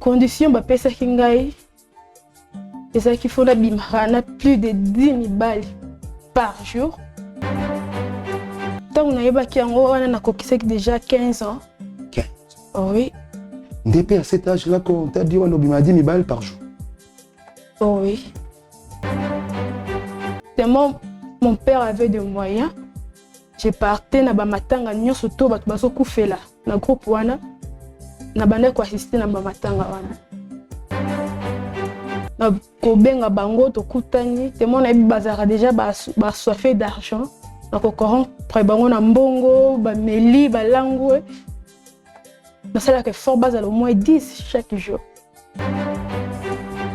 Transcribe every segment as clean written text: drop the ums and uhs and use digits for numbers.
condition bapesaki ngai ezalaki fo nabimaka na plus de 10 000 balles par jour. Ntango nayebaki yango wana nakokisaki déjà 15 ans. 15. Oh oui. Depuis à cet âge-là, qu'on t'a dit on obima 10 000 balles par jour. Oh oui. Tellement mon père avait des moyens. J'ai parté na bamatanga nyonso to bato bazokufela na groupe wana. Na bande ko assister na bamatanga wana. Na kobenga bango to kutani, tellement na bazara déjà ba soifé d'argent. Na ko corrompre bango na mbongo, ba meli, ba langue. Na sala que fort base au moins 10 chaque jour.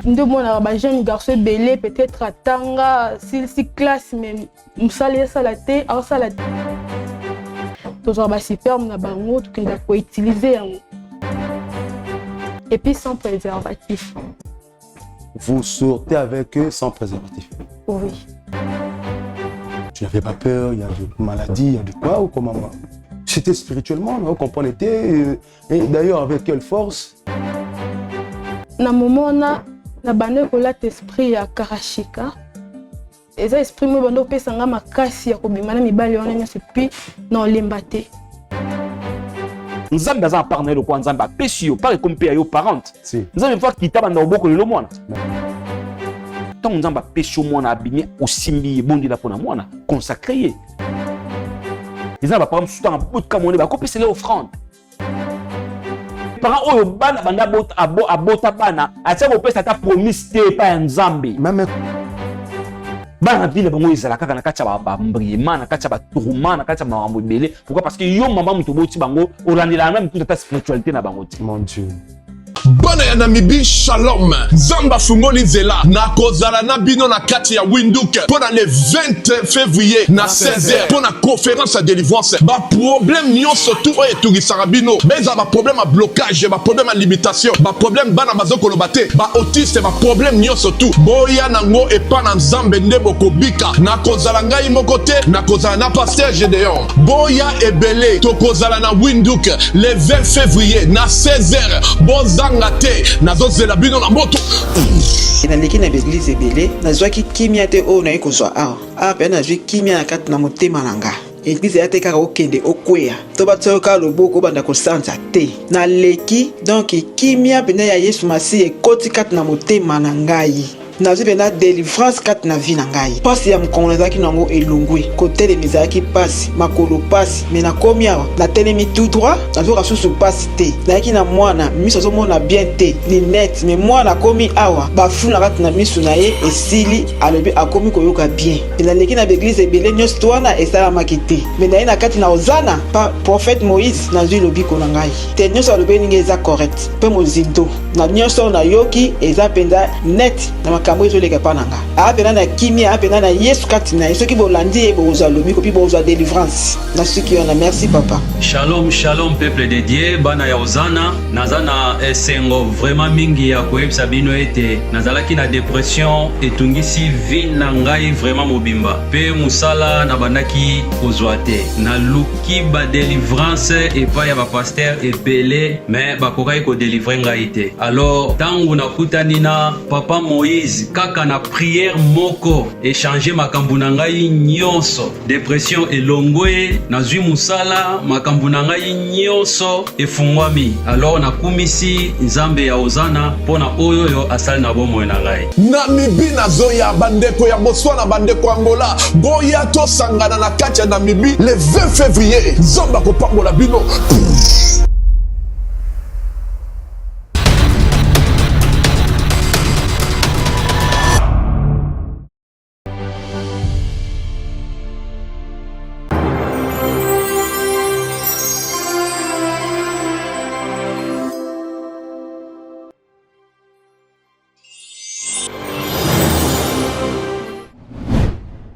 Deux mois na ba jeune garçon belé peut-être à tanga, si classe même musala salate, au salate. Tous ba superbe na bango to que da ko utiliser yango. Et puis sans préservatif. Vous sortez avec eux sans préservatif? Oui. Tu n'avais pas peur, il y a de maladies, il y a de quoi ou comment? C'était spirituellement, on comprenait. Et d'ailleurs, avec quelle force? Na moment na bande ko lat esprit ya Karashika. Eza esprit mo bando pesa nga makasi ya kobima na mibali wana nyonso puis na lembate. Nzambe aza parler kwa nzambe apesi yo pare comme pe yo parente. Si. Nzambe fa kitaba na oboko lelo mwana. Tant nzambe apesi yo mwana abimé osimbi bondi la pona mwana consacré. Nzambe pa msuta na botka mona ba kopesa le offrande. Parents oyo bana banda abota bana atia kopesa ta promise te pa nzambe. Même Bana vile bango ezala kaka na kacha ba mbriema na kacha ba tourma na kacha ba mambo belé. Pourquoi? Parce que yo mama muto boti bango olandela na muto ta spiritualité na bango ti. mon Dieu. Bana ya Namibie shalom. Zamba fungoli nzela na kozala na bino na kati ya Windhoek pendant le 20 février na 16h pour la conférence à délivrance. Ba problème nyonso tout oyo etungisaka bino. Beza ba problème à blocage, ba problème à limitation, ba problème bana bazoko lobate, ba autiste, ba problème nyonso tout. Boya nango epa na Nzambe nde bokobika. Na kozala ngai moko te, na kozala na pasteur Gédéon. Boya ebele to kozala na Windhoek le 20 février na 16h. Bozanga te nazozela bino na moto. Na leki na église ebele nazwaki kimia te oyo nayi kozwa awa pe nazwi kimia na kati na motema na nga. Église ya te kaka okende okweya to batsoka loboko banda kosanza te na leki donc kimia pena ya Yesu Masi ekoti kati na motema na ngai. Nazwi pena délivrance kati na vie na ngai. Pasi ya mkongo nazaki nango elongwe kote mizaki pasi makolo pasi me na komi awa na telemi tout droit nazoka susu pasi te nayaki na mwana miso azomona bien te linette me mwana komi awa bafu na kati na miso na ye esili alobi akomi koyoka bien na leki na église ebele nyonso to wana esalamaki te me na ye na kati na ozana pa prophète Moïse nazwi lobiko na ngai te nyonso alobi ningi eza correct mpe mozindo na nyonso na yoki eza mpenza net na makambo ezoleka pa nanga apena na kimia apena na Yesu kati na soki bolandi ye bozwa lobiko puis bozwa délivrance na soki wana. Merci papa. Shalom shalom peuple de Dieu bana ya ozana nazana esengo vraiment mingi ya koyebisa bino ete nazalaki na dépression etungisi vie na ngai vraiment mobimba pe musala na bandaki kozwa te na luki ba délivrance epai ya ba pasteur ebele mais bakokaki ko délivrer ngai te. Alors tangu nakutani na papa Moïse kaka na prière moko échanger makambo na ngai nyonso dépression elongwe nazwi musala makambo na ngai nyonso efungwami. Alors nakumisi Nzambe ya ozana pona oyo asali na bomoi na ngai. Namibie nazoya bandeko ya Botswana bandeko Angola boya to sangana na kati ya Namibie le 20 février Nzambe akopambola bino.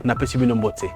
napesi bino mbote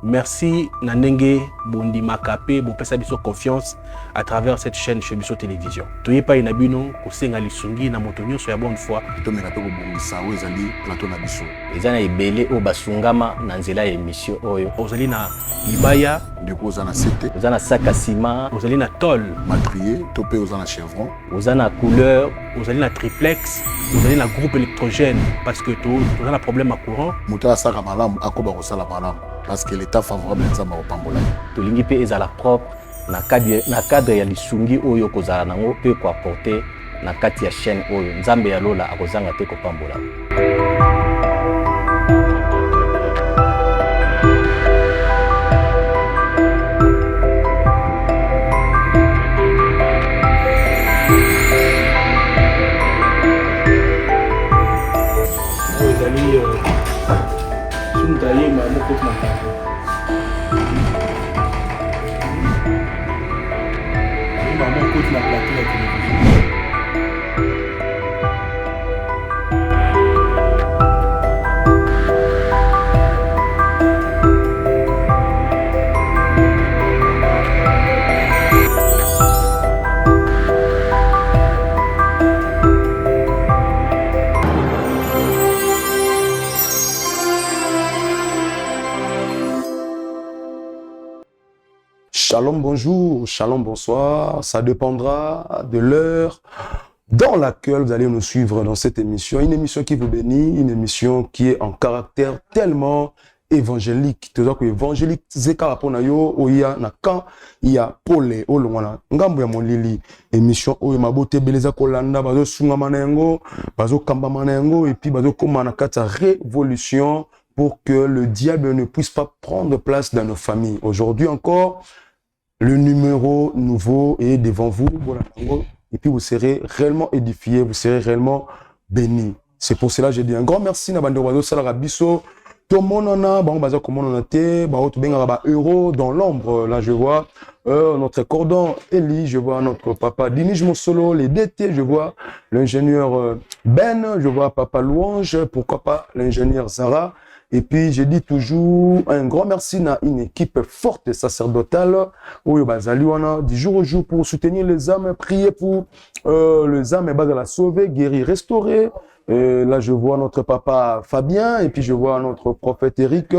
Merci Nanenge Bondi Makape, bon pesa biso confiance à travers cette chaîne chez Biso Télévision. Toye pa inabino kosenga lisungi na moto nyonso ya bonne foi. To mena pe ko bongisa o ezali plateau na biso. Ezana ebele o basungama na nzela ya émission oyo. Ozali na Ibaya, ndeko ozana cité. Ozana saka ciment, ozali na tol, matrier, to pe ozana chevron. Ozana couleur, ozali na triplex, ozali na groupe électrogène parce que tu as un problème à courant. Muta saka malamu akoba ko sala malamu parce que l'état favorable nzamba ko pambola. To lingi pe ezala propre na cadre ya lisungi oyo kozala nango pe ko apporter na kati ya chaîne oyo nzambe ya lola akozanga te ko pambola. Shalom, bonjour, shalom, bonsoir. Ça dépendra de l'heure dans laquelle vous allez nous suivre dans cette émission. Une émission qui vous bénit, une émission qui est en caractère tellement évangélique. Tu vois que évangélique, c'est quand il y a quand il y a Paul au loin. Ngambo ya molili émission où ma beauté beleza kolanda bazo sunga manengo, bazo kamba manengo et puis bazo koma na kata révolution pour que le diable ne puisse pas prendre place dans nos familles. Aujourd'hui encore, le numéro nouveau est devant vous. Et puis vous serez réellement édifiés, vous serez réellement bénis. C'est pour cela que j'ai dit un grand merci. Tout le monde en a, euro dans l'ombre. Là, je vois notre cordon Eli, je vois notre papa Dinij Monsolo, les DT, je vois l'ingénieur Ben, je vois papa Louange, pourquoi pas l'ingénieur Zara. Et puis, je dis toujours un grand merci à une équipe forte et sacerdotale du jour au jour pour soutenir les âmes, prier pour les âmes et la sauver, guérir, restaurer. Et là, je vois notre papa Fabien et puis je vois notre prophète Eric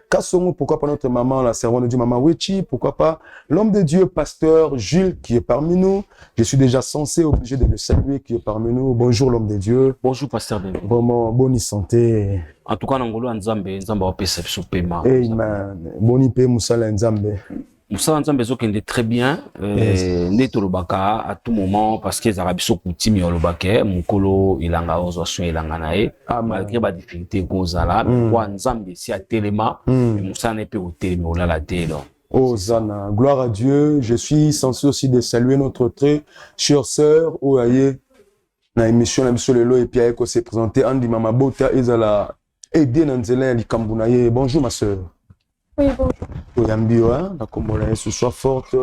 Kassongo, pourquoi pas notre maman, la servante de Dieu, Maman Wechi, pourquoi pas l'homme de Dieu, pasteur Jules, qui est parmi nous. Je suis déjà censé, obligé de le saluer, qui est parmi nous. Bonjour l'homme de Dieu. Bonjour pasteur David. Vraiment, bonne santé. En tout cas, Nangolo Nzambe, Nzambe wa pesa biso pema. Amen. Boni pe musala Nzambe. Musala Nzambe zokende très bien. Ndeto lobaka à tout moment parce que zara biso kutimi ya lobake mukolo ilanga ozwaso ilanga nae. Malgré ba difficulté kozala, kwa Nzambe si a telema, musala ne pe otelemi olala telo. Oh Zana, gloire à Dieu. Je suis censé aussi de saluer notre très chère sœur Oaye. Na émission la biso lelo et puis ayeko s'est présenté Andi Mama Bota ezala aider dans nzela likambu na ye. Bonjour ma sœur. Oui, bonjour. Oyambio hein, na kombola ce soit forte.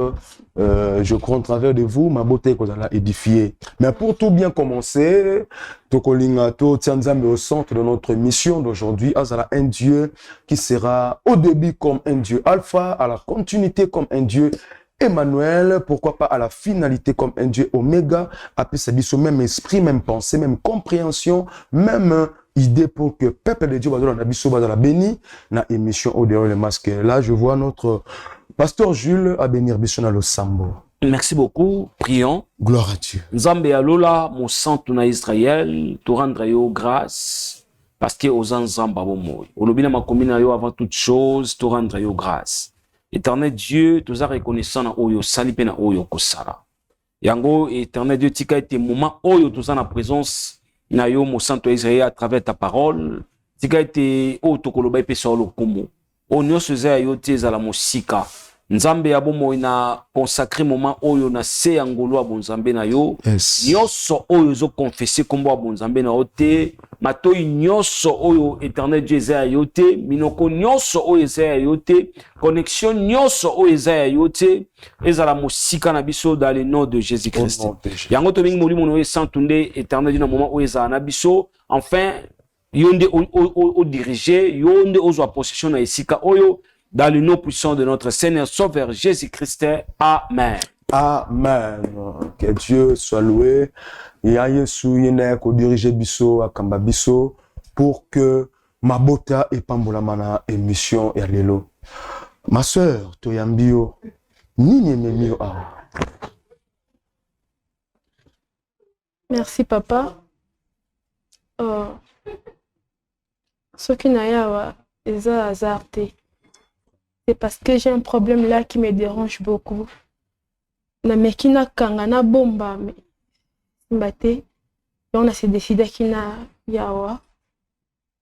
Je crois en travers de vous ma beauté qu'on a édifié. Mais pour tout bien commencer, Tokolingato Tianzambe au centre de notre mission d'aujourd'hui, Azala un Dieu qui sera au début comme un Dieu alpha, à la continuité comme un Dieu Emmanuel, pourquoi pas à la finalité comme un Dieu oméga, après ça dit même esprit, même pensée, même compréhension, même idée pour que le peuple de Dieu va dans la béni, na émission au dehors le masque. Là, je vois notre pasteur Jules à bénir Bishona le Sambo. Merci beaucoup. Prions. Gloire à Dieu. Nzambe alola mon centre na Israël, to rendre yo grâce parce que aux nzamba bomoy. Olobina makomina yo avant toute chose, to rendre yo grâce. Éternel Dieu, tous a reconnaissant na oyo sali pe na oyo kosala. Yango éternel Dieu tika ete moment oyo tous en présence na yo mo centre Israël à travers ta parole. Tika ete o tokoloba pe sur le komo. Onyo seza yo teza la mosika. Nzambe ya bomo ina consacré moment oyo na se angolo a bonzambe na yo. Nyoso oyo zo confesser kombo a bonzambe na ote. Mato nyoso oyo éternel Dieu za yote. Minoko nyoso oyo za yote. Connexion nyoso oyo za yote. Ezala mosika na biso dans le nom de Jésus-Christ. Yango to bingi molimo no santunde éternel Dieu na moment oyo za na biso. Enfin yonde o diriger, yonde ozo possession na esika oyo. Dans le nom puissant de notre Seigneur Sauveur Jésus-Christ. Amen. Amen. Que Dieu soit loué. Ya Yesu yene ko diriger biso akamba biso pour que mabota et pambolamana émission ya lelo. Ma sœur toyambio nini memio a. Merci papa. Ce qui n'a pas hasardé, c'est parce que j'ai un problème là qui me dérange beaucoup. Na mekina kangana bomba mbate, on a se décidé qu'il n'a yawa.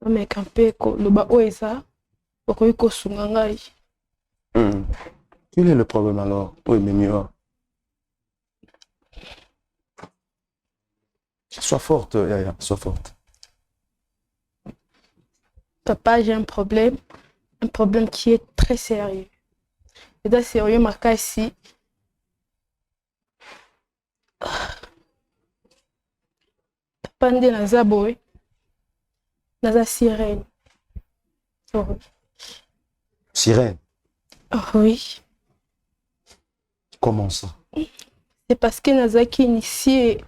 Mais quand le ba oeza, okoiko sungangai. Quel est le problème alors? Oui, memio. Sois forte, Yaya, sois forte. Papa, j'ai un problème qui est très sérieux. C'est sérieux, ma cassi. Papa, ndé naza boy, naza sirène. Oh. Sirène? Oh, oui. Comment ça? C'est parce que nazaki initié.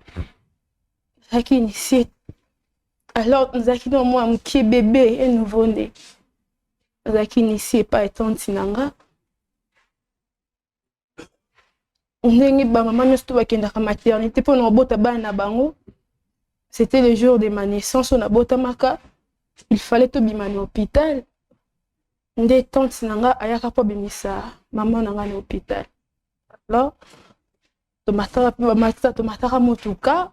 Alors, nous avons moi un petit bébé et nouveau-né. Nous avons initié par étant tinanga. On a eu maman nous tout qui est maternité pour nous botter bana bango. C'était le jour de ma naissance on a botter maka. Il fallait tout bimani hôpital. Ndé tante tinanga ayaka pas bimisa maman nanga na hôpital. Alors, tomata motuka.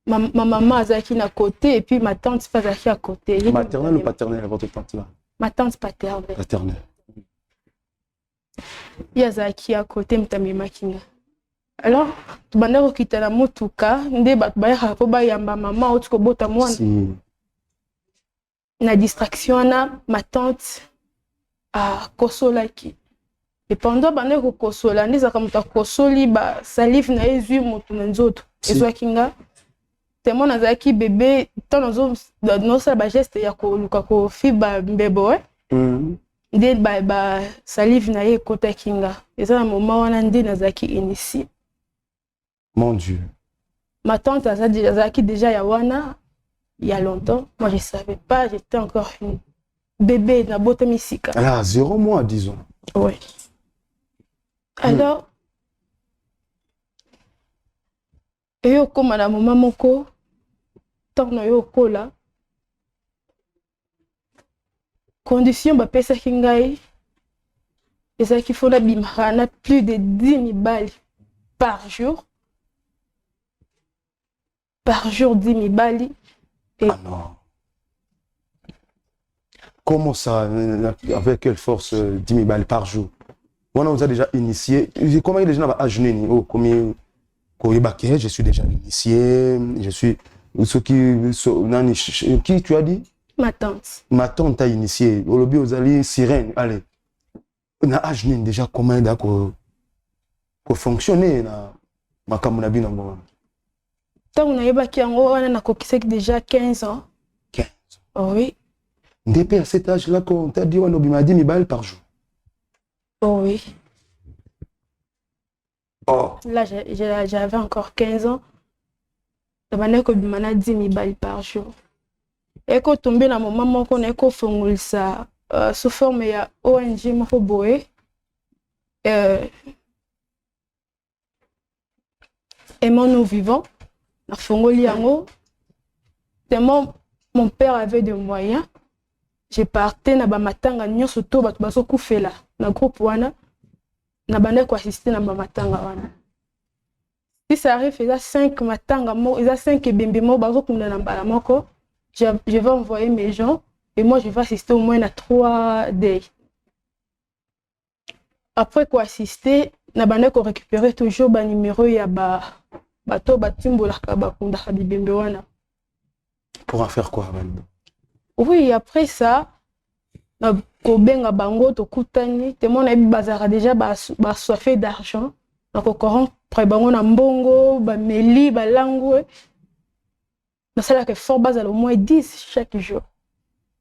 Ma maman azaki na côté et puis ma tante azaki à côté. Maternelle ou paternelle votre tante là? Ma tante paternelle. Paternelle. Yazaki à côté mtami makinga. Alors, tu banda ko kitana motuka nde ba ya ko ba yamba maman otuko bota mwana. Si. Na distraction na ma tante a kosolaki. Et pendant banda ko kosola ndeza kamuta kosoli ba salive na ezui motu na nzoto. Ezwa kinga. Tellement nazaki bébé tant nos ça ba geste ya ko luka ko fiba mbebo nde ba salive na ye kota kinga eza na moment wana nde nazaki initié. Mon Dieu. Ma tante azaki déjà ya wana il y a longtemps. Moi je savais pas, j'étais encore une bébé na bota misika. Elle a 0 mois disons. Oui. Alors et yo comme na maman moko torno yo kola condition ba pesa kingai eza qu'il faut la bimana plus de 10 000 balles par jour 10 000 balles et ah non. Comment ça avec quelle force 10 000 balles par jour? On vous a déjà initié. Comment il est déjà à jeûner? Oh, combien je suis déjà initié, je suis qui tu as dit? Ma tante. Ma tante t'a initié. Au lobby aux alliés sirène. Allez. On a acheté déjà comment d'accord fonctionner na makamuna bina mo. Tant on a yebaki yango wana na kokisek déjà 15 ans. 15. Oh oui. Depuis à cet âge là qu'on t'a dit on a 10 000 balles par jour. Oh oui. Oh. Là, j'avais encore 15 ans. Je me 10 000 balles par jour. Et quand tombé dans mon maman, on a fait ça sous forme de ONG Mafoboé. Aimons nous vivants. Tellement mon père avait des moyens. J'ai parti na bamatanga nyonso to bato baso kufela na groupe wana. Na bande ko assister na bamatanga wana. Si ça arrive, il y a 5 matanga, il y a 5 bébés morts, je vais envoyer mes gens et moi je vais assister au moins à 3 days. Après quoi assister, na bande ko récupérer toujours ba numéro ya bato batimbola ka bakunda ka bibembe wana. Pour en faire quoi? Oui, après ça, na ko benga bango to kutani, te mon abi bazara déjà ba soifé d'argent. Donc au courant prébango na mbongo ba meli ba langue mais c'est là que fort base au moins 10 chaque jour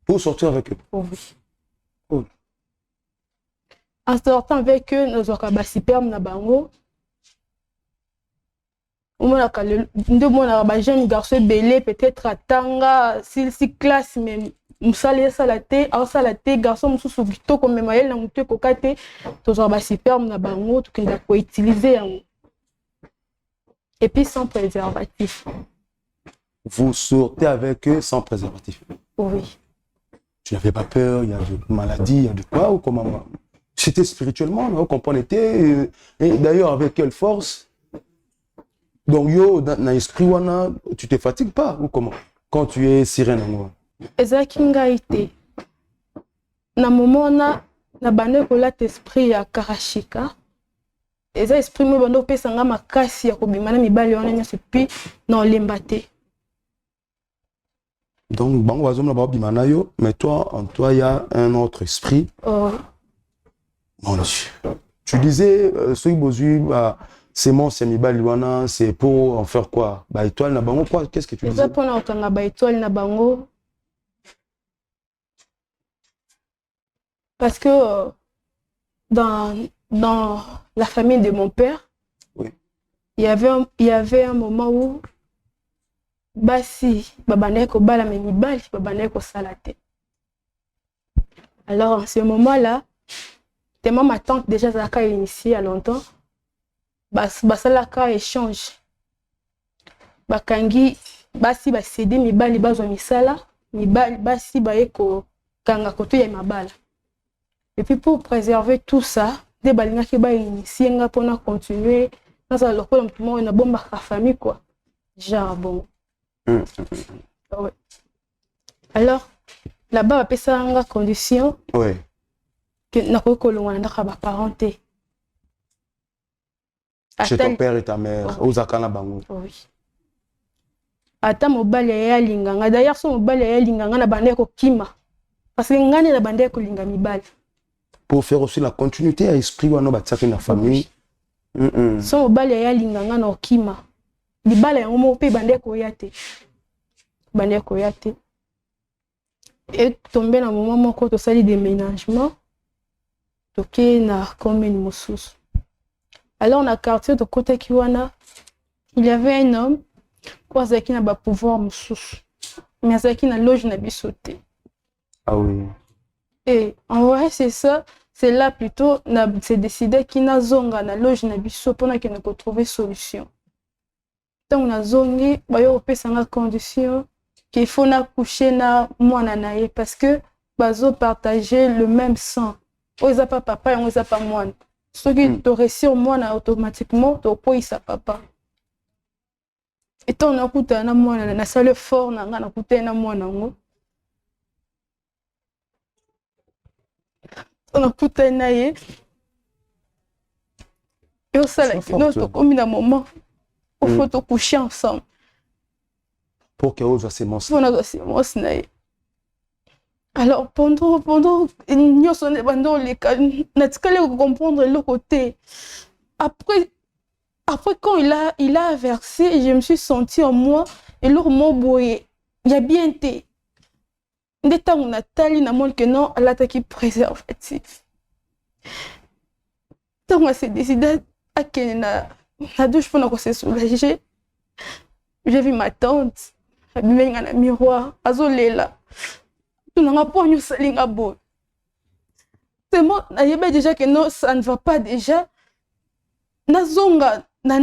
pour sortir avec eux. Oh, oui. Oh. en sortant avec eux, nous avons superbe na bango. On a un jeune garçon belé, peut-être à Tanga, si classe, mais Moussali Salate, alors Salate, garçon Moussou Gito, comme Maël, dans le côté, nous avons un superbe na bango, tout qu'on a utiliser. Et puis sans préservatif. Vous sortez avec eux sans préservatif? Oui. Tu n'avais pas peur, il y a de maladies, il y a de quoi ou comment? C'était spirituellement, vous comprenez? Et d'ailleurs, avec quelle force? Donc, yo, dans l'esprit, tu te fatigues pas ou comment? Quand tu es sirène? Ezakingaite. Na moment na bande ko la esprit ya karashika. Eza esprit mo bando pesa nga makasi ya kobimana mibali wana nya sepi na olembate. Donc, bon, mais toi, en toi, il y a un autre esprit. Oh. Mon Dieu. Tu disais, c'est mon semi-baluana, c'est pour en faire quoi? Bah, étoile na bango, quoi? Qu'est-ce que tu disais? C'est pour en ba étoile na bango. Parce que dans la famille de mon père, oui, il y avait un moment où basi babandeko bala mibali babandeko salate. Alors en ce moment-là, tellement ma tante déjà zaka initiée à longtemps, basalaka échange. Bakangi basi basede mibali bazwa misala, mibali basi baeko kanga koto ya mabala. Et puis pour préserver tout ça, des balinga qui ba initié nga pona continuer dans la locale tout le monde na bomba la famille quoi. Genre bon. Ouais. Alors là-bas on ça en condition que na ko kolonga na ba parenté. Chez ton père et ta mère, aux akana bango. Oui. Ata mobali ya linganga d'ailleurs son mobali ya linganga na bande ko kima. Parce que ngani na bande ko linga mibali. Pour faire aussi la continuité à esprit wana batsaki na famille. Son mobali ya linganga na kima. Libala ya mo pe bande ko yate. Bande ko yate. Et tombé na moment moko to sali déménagement. Toké na commune Mosusu. Alors, on a quartier de côté Kiwana, il y avait un homme qui n'a pas pouvoir me soucier. Mais qui n'a loge n'a pas sauté. Ah oui. Et en vrai, c'est ça. C'est là plutôt, c'est décidé qu'il n'a zonga na loge n'a pas sauté pendant qu'il n'a pas trouvé solution. Donc, on a zongé, bah, yo opé sans condition qu'il faut na coucher na moi nanaye parce que bazo partager le même sang. On n'a pas papa et on n'a pas moi. Ce qui te réussit moi automatiquement tu peux ça papa et ton akuta na moi na salle fort na nga na kuta na moi nango on akuta na ye et ça là notre comme un moment il faut te coucher ensemble pour que vous fassiez mon alors pendant nous sommes pendant les cas n'as-tu comprendre le côté après quand il a versé je me suis sentie en moi et leur mot boyé il y a bien été des temps on a tali na monde que non elle attaque préservatif donc on s'est décidé à que na douche pour nous se soulager j'ai vu ma tante elle m'a mis un miroir azolela c'est moi, déjà que non, ça ne va pas déjà. Nazonga, na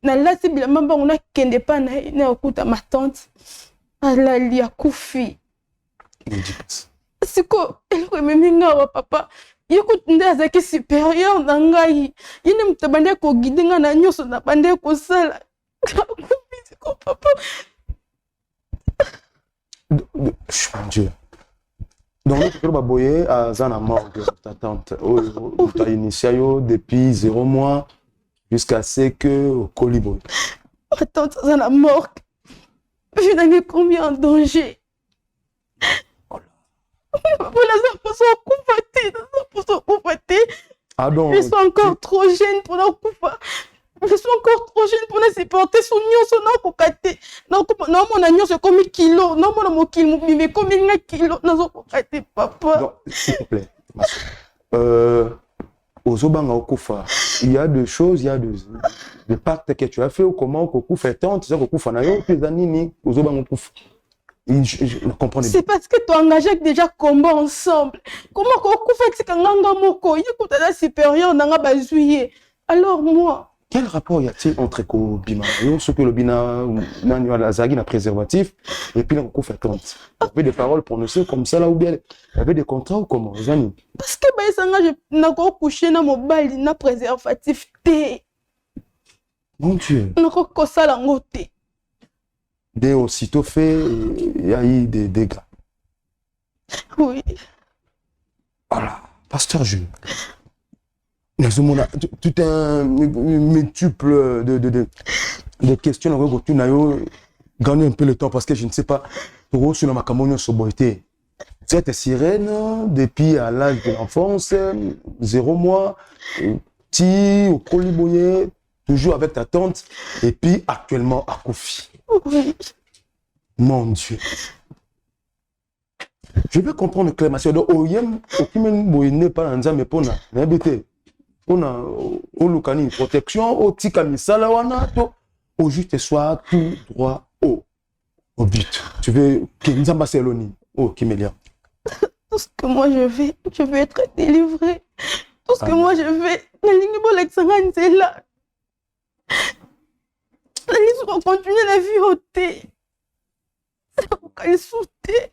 lati bila mamba on a kende pa na okuta ma tante. Ala li akufi. Siko, elle rememinga wa papa. Yoko nde azaki supérieur na ngai. Yine mutabande ko gidinga na nyoso na bande ko sala. Ko papa. Mon Dieu. Donc, tu vas boyer à Zana morgue, ta tante. Tu as initié depuis 0 mois jusqu'à ce que au Colibo. Ma tante Zana morgue. Je n'ai mis combien en danger. Ah donc. Je suis encore trop jeune pour nous couper. Je suis encore trop jeune pour nous supporter son nion son nom pour cater. Non mon agneau c'est comme kilo. Non mon kilo mais comme un kilo. Non pour cater papa. Donc s'il te plaît. Ozobanga okufa. Il y a des choses, il y a des pactes que tu as fait ou comment okufa tante, ça okufa na yo, puis nini ozobanga okufa. Je ne comprends pas. C'est parce que tu as engagé déjà combat ensemble. Comment okufa tsikanganga moko, yekutana supérieur nanga bazuye. Alors moi, quel rapport y a-t-il entre Kobima, ce que le Bina, la Zagi, la préservatif, et puis le fait il y avait des paroles prononcées comme ça là ou bien il y avait des contrats ou comment, Zani? Parce que je n'ai pas couché dans mon bal, na préservatif té. Mon Dieu. Je n'ai pas ça la ngote. Dès aussitôt fait, il y a eu des dégâts. Oui. Voilà, Pasteur Jules. Tout un multiple de questions. Tu n'as gagné un peu le temps parce que je ne sais pas. Pour sur ma camogne soboité. Tu étais sirène depuis à l'âge de l'enfance, 0 mois, petit au Coliboye, toujours avec ta tante, et puis actuellement à Kofi. Oui. Mon Dieu. Je veux comprendre clairement. C'est de Oyem, Okimen Boyne, pas un zame pona, n'habité. On a une protection, au tika misala wana, au juste soit tout droit au but. Tu veux que nous ambassadons oh Kimelia. Tout ce que moi je veux être délivré. Tout ce que moi je veux, la ligne pour l'excellence est là. La ligne pour continuer la vie au thé. Pour qu'elle sauter.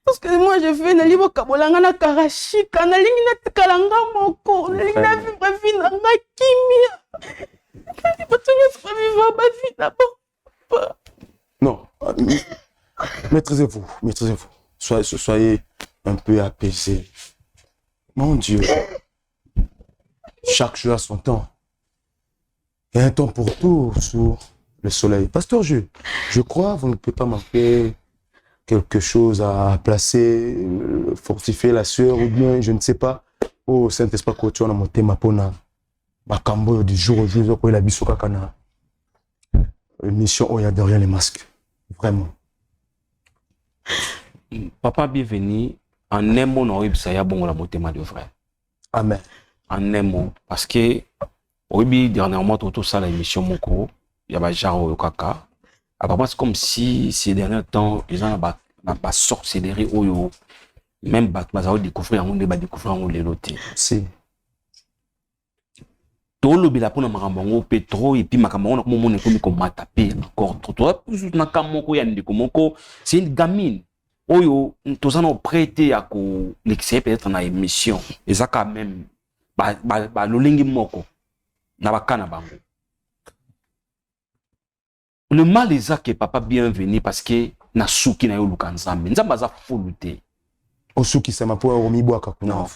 Tout ce que moi je fais, na libo kabolanga na karashika, na lingi na kalanga moko, na lingi na vivre vie na kimia. Na batunya se vivre ba vie d'abord. Non, maîtrisez-vous. Soyez un peu apaisé. Mon Dieu, chaque chose a son temps. Il y a un temps pour tout sous le soleil. Pasteur Jules, je crois que vous ne pouvez pas manquer quelque chose à placer, fortifier la sœur ou bien, je ne sais pas. Oh, Saint-Esprit, quand tu as mon thème, Makambo du jour au jour, il a biso kakana. Mission, oh, il y a derrière les masques. Vraiment. Papa, bienvenue. En un mot, on a eu bon la motema de vrai. Amen. En un mot. Parce que, oui, dernièrement, tout ça, la émission, mon cours, il y a genre au kaka. Apparemment, c'est comme si ces derniers temps, les gens n'ont pas sorcellerie ou même découvrir les lotés. Si. Tout le bila pour makambo pétro et puis makambo comme on est comme mataper encore trop plus na kamoko ya ndiko moko c'est une gamine oyo tous en ont prêté à ko l'excès peut-être na émission et ça quand même ba lolingi moko na bakana bango. Le mal est ça que papa bienvenu parce que na suki na yo lukanzambe nzamba za fuluté osuki sama po romibwa kakuna. Non.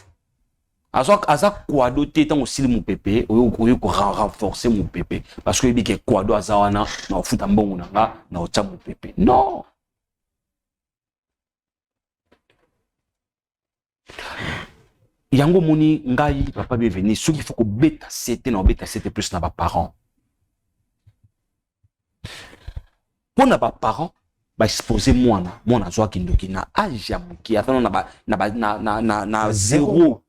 Aza kwado te tant aussi mon pépé oyo ko renforcer mon pépé parce que il dit que kwado azawana na ofuta mbongo nanga na ocha mon pépé. Non. Yango moni ngai papa bienvenu ce qu'il faut que beta c'était plus na ba parents. Pour na ba parents ba exposer moi na zwa kindoki na âge ya muki atano na zéro.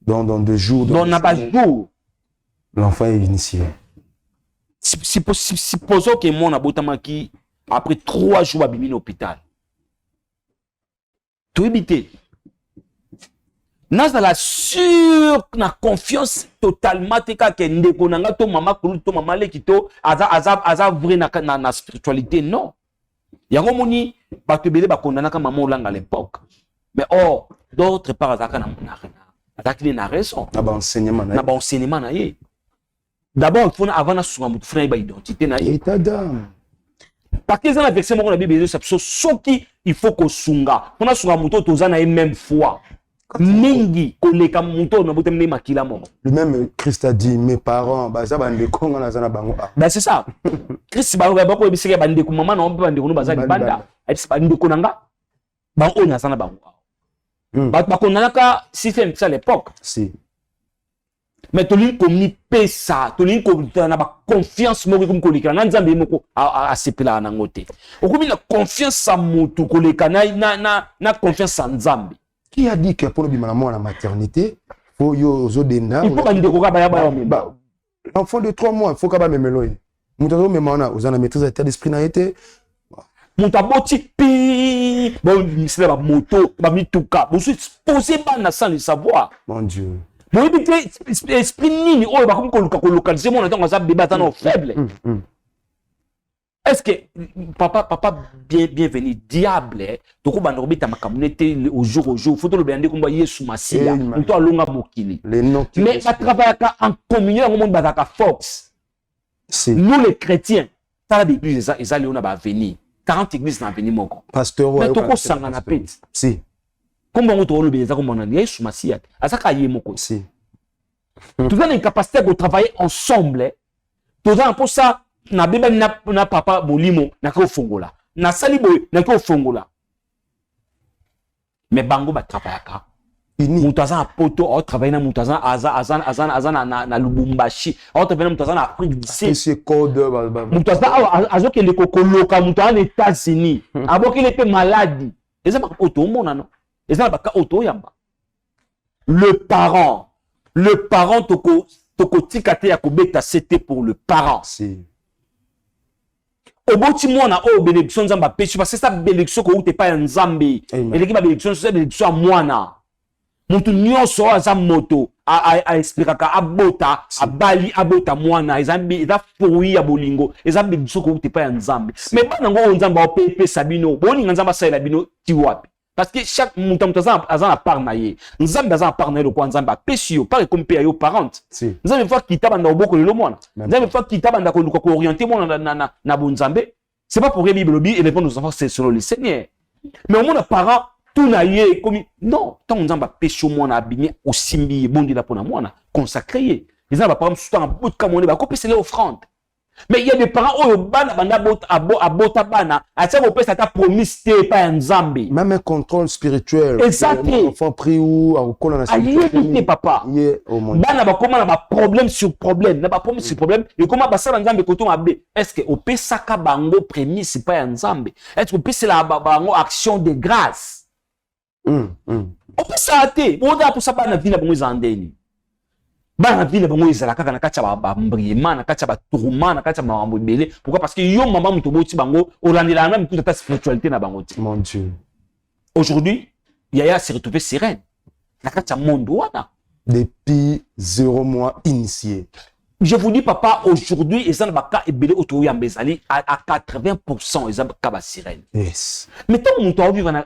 Dans 2 jours. Dans jour. L'enfant est initié. Supposons que mon abotamaki après 3 jours à bimi l'hôpital. Tout éviter. Nas dans la sûre na confiance totalement te ka kende konanga to mama kulu to mama lekito aza vrai na spiritualité non. Yango moni ba te belé ba kondana ka maman olanga à l'époque. Mais or d'autres part azaka na raison. Na ba enseignement na ye. D'abord il faut avant na sunga mutu frère ba identité na ye. État d'âme. Parce que dans la verset mon na Bible c'est soki il faut ko sunga. Pona sunga mutu toza na même foi. Mingi koleka mutu na botemne makila mo. Le même Christ a dit mes parents baza bande konga na zana bango. Ben c'est ça. Christ ba ko bisike bande ko mama na bande ko baza banda. Ati bande ko nanga. Ba o na zana bango. Bah qu'on a qu'à système ça à l'époque. Si. Mais tu l'as comme ça, tu l'as comme tu as confiance moi comme collègue. N'anzambe moko à se pela na ngote. Au comme la confiance à moto collègue na confiance en Nzambe. Qui a dit que pour le bimana moi la maternité faut yo zo dena il faut bande ko ba ya ba enfant de 3 mois faut ka ba memelo ye mutazo memana ozana maîtrise d'état d'esprit na été muta boti pi bon c'est la moto ba mituka vous posez pas na sans le savoir mon Dieu bon esprit nini o ba ko localiser mon temps ça bébé tant faible est-ce que papa bienvenue diable to ko banda robita makamnete au jour faut to le bende ko ba Yesu Masia to alonga mokili mais ça travaille en communion au monde bazaka force nous les chrétiens ça la Bible ils allaient on a venir 40 églises na venir moko pasteur mais to ko sanga na pete si comme on to le beza comme on a Yesu Masia azaka ye moko si tout a une capacité de travailler ensemble tout a pour ça na beba na papa bolimo na ko fongola na sali boy na ko fongola mais bango ba travaillaka mutaza poto au travailler na mutaza azana na Lubumbashi au travailler mutaza na Afrique du Sud c'est code mutaza azoke le kokoloka mutaza na États-Unis aboki le pe maladie eza ba auto mona non eza ba ka auto yamba le parent toko tikate ya kobeta c'était pour le parent si oboti mwana o bénédiction nzamba pechi parce que ça bénédiction ko ute pa nzambe eleki ba bénédiction ça bénédiction mwana mutu nyonso aza moto a expliquer abota abali abota mwana ezambi eza fruit ya bolingo eza bénédiction ko ute pa nzambe mais bana ngo nzamba o pepe sabino boni nzamba sa la bino ti wapi parce que chaque mutaza azana part na ye nzambe azana part na ye ko nzamba pechi yo pas comme pe yo parent nzambe fois kitaba na oboko le mwana nzambe fois kitaba na ko orienter mwana na bonzambe c'est pas pour que Bible et répondre aux enfants c'est selon le Seigneur mais au moins parent tout na ye comme non tant nzamba pechi mwana abimi osimbi bondi la pona mwana consacré les gens va pas me en bout comme on est ba ko pese les offrandes mais il y a des parents où bana banda abota bana atia ko pesa ta promise te pa nzambe même un contrôle spirituel exactement enfant pris ou à kola na spiritualité papa bana ba comment ba problème sur problème na ba problème sur problème et comment ba sala nzambe koto mabe est-ce que au pesa ka bango prémisse pa nzambe est-ce que pesa la bango action de grâce au pesa te bon da pour ça bana vina bango zandeni bana vile bango ezala kaka na kati ya bambrima na kati ya batourma na kati ya makambo ebele pourquoi parce que yo mama moto boti bango olandela na mikuta ta spiritualité na bango ti mon Dieu aujourd'hui Yaya s'est retrouvé sereine na kati ya monde wana depuis 0 mois initié je vous dis papa aujourd'hui ezana baka ebele oto ya mbezali à 80% ezana baka ba sirène yes mais tant mon temps vivre na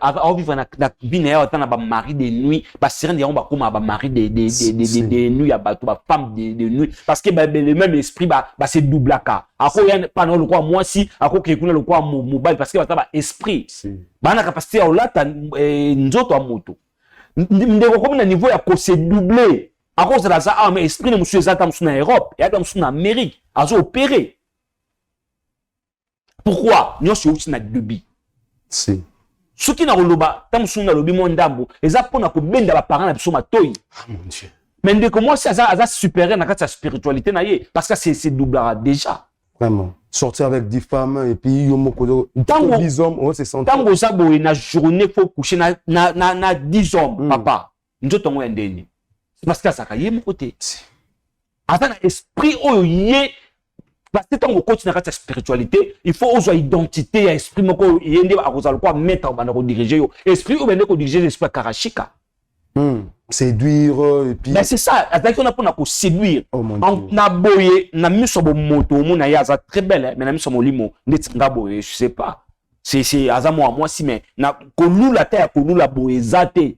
binaire tant na ba mari de nuit ba sirène ya ba koma ba mari de nuit ya ba to ba femme de nuit parce que le même esprit ba se doublaka ako ya pas le quoi moi si ako kekuna le quoi mobile parce que ba esprit bana capacité au lata nzoto a moto ndeko comme na niveau ya ko se doubler à cause de la ça mais esprit de monsieur Zata en Europe et en Amérique a opéré pourquoi nous sommes aussi na debi si ce qui na roloba tam suna lobi mondambo eza pona ko benda ba parents na biso matoyi mon Dieu mais de comment ça supérieur na kati spiritualité na ye parce que c'est doublera déjà vraiment sortir avec 10 femmes et puis yo moko 10 hommes on se sent tango ça boy na journée faut coucher na 10 hommes papa njoto ngo ndeni parce que ça caille mon côté attends esprit oye parce que tant qu'on continue à spiritualité il faut avoir identité à esprit moko yende a kozala quoi mettre bana ko diriger yo esprit ou bende ko diriger l'esprit karashika séduire et puis mais c'est ça attaque on a pour na ko séduire na boye na miso bo moto mona ya za très belle mais na miso molimo net nga boye je sais pas c'est azamo moi si mais na ko lula terre ko lula boye zate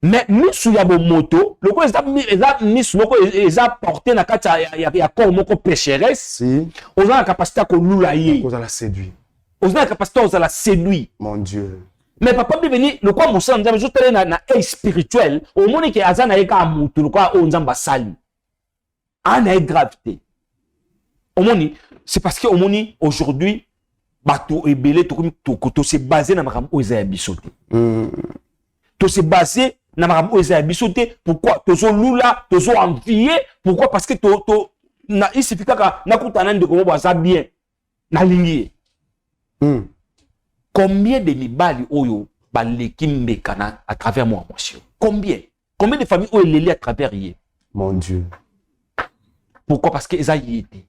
mais misu ya bo moto le quoi eza misu moko eza porté na kati ya corps moko pécheresse si on a la capacité ko lula ye on a la séduire on a la capacité on a la séduire mon Dieu mais papa biveni le quoi mosa nzambe zo tele na spirituel au monde que azana eka moto le quoi on nzamba sali ana gravité au monde c'est parce que au monde aujourd'hui bato ebele to se baser na makambo oza bisote to se baser na makambo oza bisote pourquoi tozo lula tozo envier pourquoi parce que na il suffit kaka na kutana ndeko mo baza bien na lingi combien de mibali oyo baleki mbekana à travers moi monsieur combien Combien de familles ont élélé à travers hier? Mon Dieu. Pourquoi? Parce que ça y était.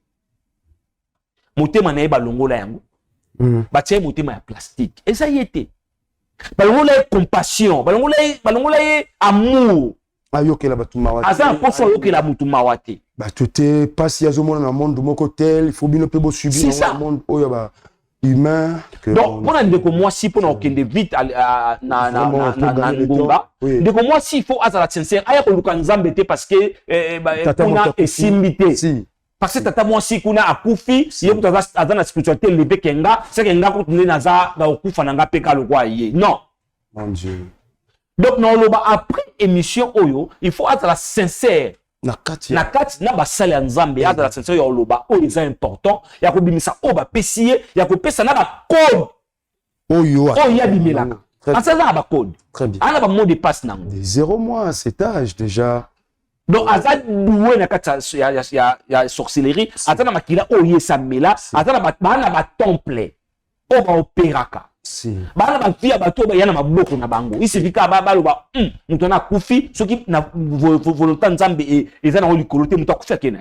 Motema na eba longola yango. Batie motema ya plastique. Et ça y était. Balongola compassion, balongola amour. Ayokela batumawate. Aza poso ayokela mutumawate. Bah tout est pas si azomona na monde mon hôtel, il faut bien peu subir dans le monde oyo ba humain que donc pour ndeko moi si pour okende vite na ngomba ndeko moi si il faut azala sincère aya ko luka nzambe te parce que kuna esimbité si parce que tata moi si kuna akufi yebo aza na spiritualité levé kenga c'est kenga ko tune naza ba okufa nanga peka lokwa ye non mon Dieu. Donc non loba après émission oyo il faut azala sincère na kati na basali ya nzambe ya la sincère ya loba oyo eza important ya ko bimisa o ba pesier ya ko pesa na ba code oyo ya bimelaka asala ba code très bien ana ba mot de passe nango des 0 mois à cet âge déjà donc azad doué na kati ya sorcellerie atana makila oyo esamela atana ba temple o ba opéraka si bana ba via bato ba yana maboko na bango isifika ba baloba muto na kufi soki na volonté nzambe ezana o likolote muto akufi akena.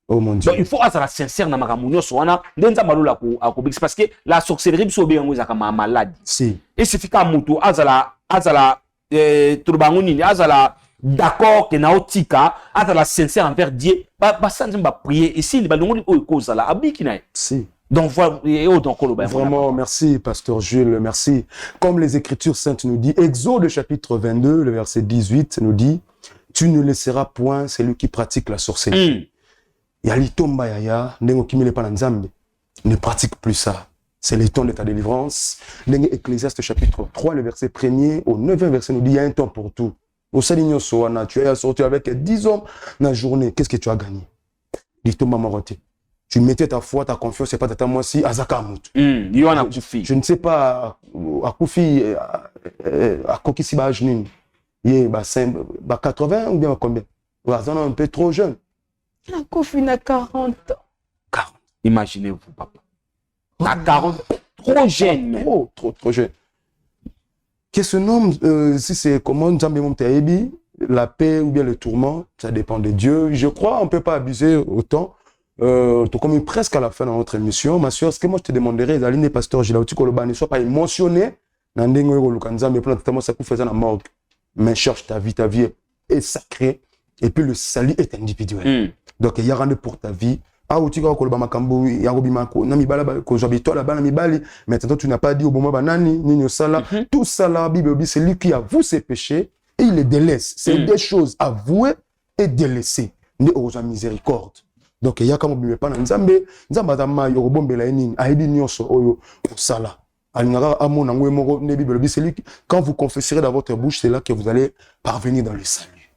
Oh mon Dieu. Donc il faut être sincère na makambo nyonso wana ndenza malola ko akobix parce que la sorcellerie biso be yango ezaka malade. Si Isifika muto azala turbango nini azala d'accord que na otika azala sincère envers Dieu ba sanzimba ba prier et si ba ngoli o kozala abiki na. Si. Donc voilà, vraiment, merci, Pasteur Jules, merci. Comme les Écritures saintes nous disent, Exode chapitre 22, le verset 18 nous dit, tu ne laisseras point celui qui pratique la sorcellerie. Yalitomba yaya, nengo kimile pa nzambe, ne pratique plus ça. C'est le temps de ta délivrance. Ecclésiaste chapitre 3, le verset 1er au 9e verset nous dit, il y a un temps pour tout. Au Saligno Soana, tu as sorti avec 10 hommes dans la journée. Qu'est-ce que tu as gagné? Litomba maroté. Tu mettais ta foi, ta confiance, c'est pas tata moi si Azaka Mout. Je ne sais pas à Koufi à Kokisi Bajnin. Il est 80 ou bien combien? Un peu trop jeune. À Koufi na 40 ans. 40. Imaginez-vous papa. À 40 trop jeune. Trop jeune. Qu'est-ce que ce nom si c'est comment Nzambe Montaebi, la paix ou bien le tourment, ça dépend de Dieu. Je crois on peut pas abuser autant. Comme presque à la fin de notre émission, ma soeur, ce que moi je te demanderais, Zaline Pasteur Gilauti Koloba, ne sois pas émotionné, mais cherche ta vie est sacrée, et puis le salut est individuel. Donc il y a rien pour ta vie. Maintenant tu n'as pas dit au bon moment, tout ça la Bible, c'est lui qui avoue ses péchés et il les délaisse. C'est des choses avouées et délaissées. Miséricorde. Donc il y a comme on pas nzambe dama yorobombe nini aibi nyonso oyo osala alingara amona ngwe moko ne Bible c'est lui quand vous confesserez dans votre bouche c'est là que vous allez parvenir dans le salut.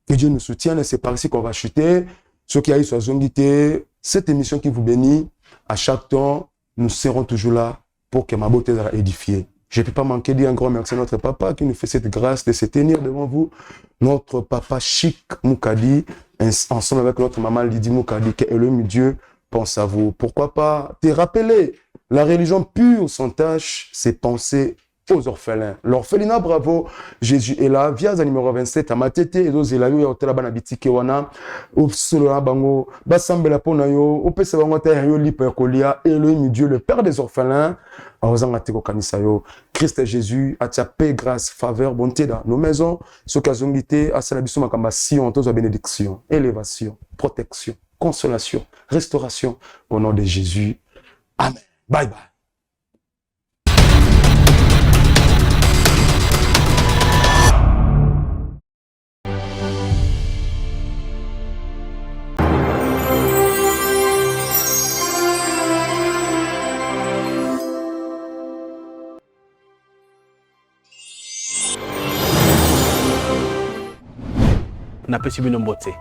Que Dieu nous soutienne et c'est par ici qu'on va chuter. Ceux qui aillent sur Zongité, cette émission qui vous bénit à chaque temps nous serons toujours là pour que ma beauté soit édifiée. Je ne peux pas manquer de dire un grand merci à notre papa qui nous fait cette grâce de se tenir devant vous. Notre papa Chic Moukadi, ensemble avec notre maman Lydie Moukadi, que Elohim Dieu pense à vous. Pourquoi pas te rappeler, la religion pure sans tâche, c'est penser aux orphelins. L'orphelinat, bravo, Jésus est là. Via le numéro 27, à Matete, et aux Elayo, et au Telabana Bitike Wana, au Soloa Bango, Basambela Ponayo, au Pesawangota, et Lipa Kolia, Elohim Dieu, le Père des orphelins, à Ozangateko Kanisayo. Christ Jésus, à ta paix, grâce, faveur, bonté dans nos maisons, ce qu'azongité, à Salabiso Makamba, Sion, tous bénédiction, élévation, protection, consolation, restauration, au nom de Jésus. Amen. Bye bye. napesi bino mbote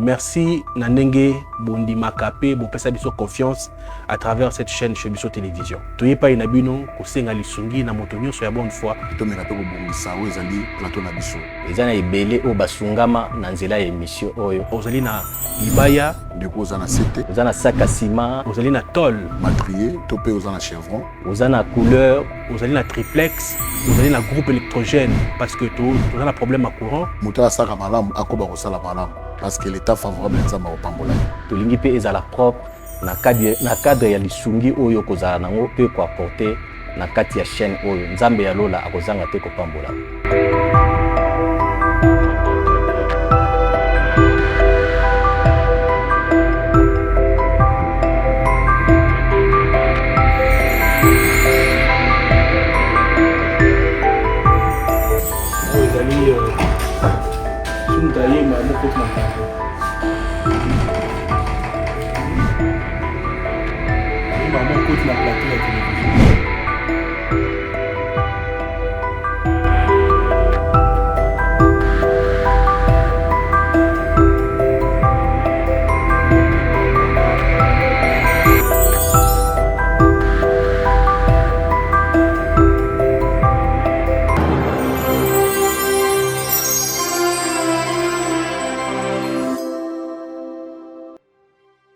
Merci Nandenge Bondi Makape, Bopesa Biso confiance à travers cette chaîne chez Biso Télévision. Toye pa inabino kosenga lisungi na motonyo so ya bonne foi. Tomeka pe kobongisa oyo ezali plateau na biso. Ezana ebele o basungama na nzela ya émission oyo. Ozali na libaya, ndeko oza na sete, oza na sac à ciment, ozali na tol, matrier, to pe oza na chevron, oza na couleur, ozali na triplex, ozali na groupe électrogène parce que toza na problème à courant. moto asaka malamu akoba kosala malamu parce que l'état favorable nzamba opambola. tolingi pe ezala propre na cadre ya lisungi oyo kozala nango pe koaporte na kati ya chaîne oyo nzambe ya lola akozanga te kopambola. Suntaye mamo kot makako. Mamo kot na plateau ya télévision.